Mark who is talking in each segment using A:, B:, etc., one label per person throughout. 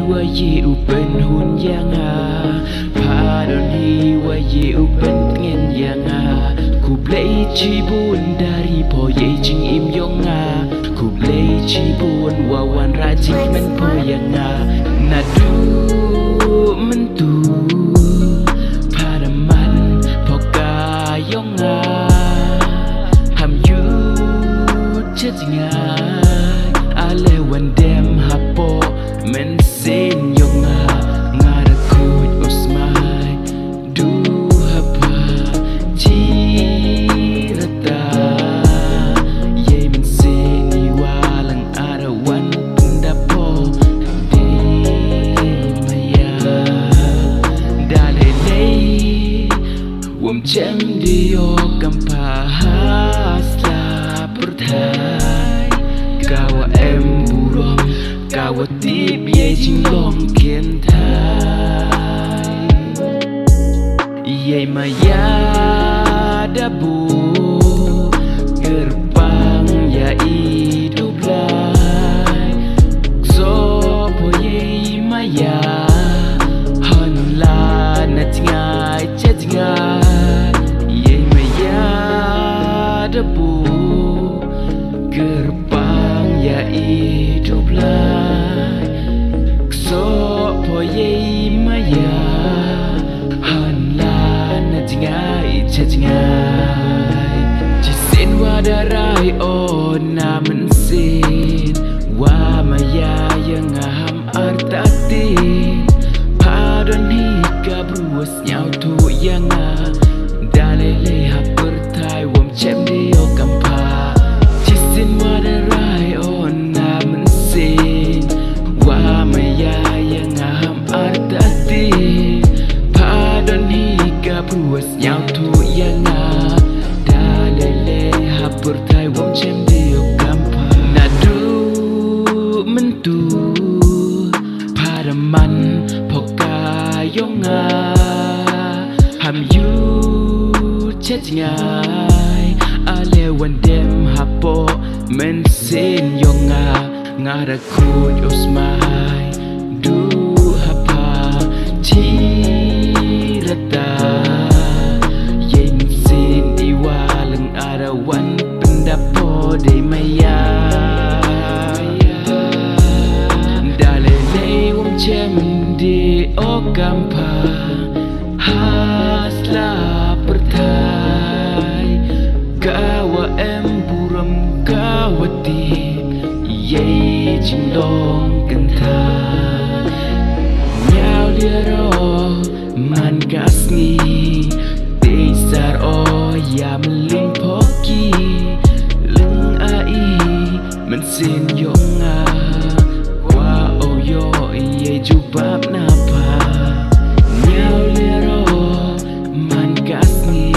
A: ว่าเยอุเป็นหุ่นยังพาดอนฮีว่าเยอุเป็นเงินยังku play cibun dari poye jing im yonga ku play cibun wawan rajik men poyanga nadu mentu padaman poka yonga ham yu chetinga ale wan dem hapo men sen yonga ngara kuj osmai du hapa chi Jam dio kampahas la pertai kawa em burom kawa tip ye jinglong kian thai ye maya dabu gerbang ya hidup lai so po ye maya han la na tingai chetingai debu gerbang ya hidup lai so poye maya han la na tingai chatingai jisin wadarai on na men sin wa maya yang ham artatin padon hi kabruas nyau tu yang dalele hapertai wom chem dio kampa jisin wadarai on na men sin wa maya yang ham artati padon hi kabruas nyau tu yang dalele hapertai wom chem dio kampa nadu mentu padaman poka yonga ham yu chetingai ale wan dem hapo men sen yonga ngara kuj osmai du hapa chirata yen sen iwalang ada wan pendapo de maya dale le wom chem di okampa hasla pertai kawa em buram kawa tip ye jinglong kenta nyau liaro man kasni desar o ya meling poki leng ai men sin yonga wa o yo ye jubab napa nyau liaro man kasni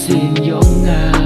A: Sin yonga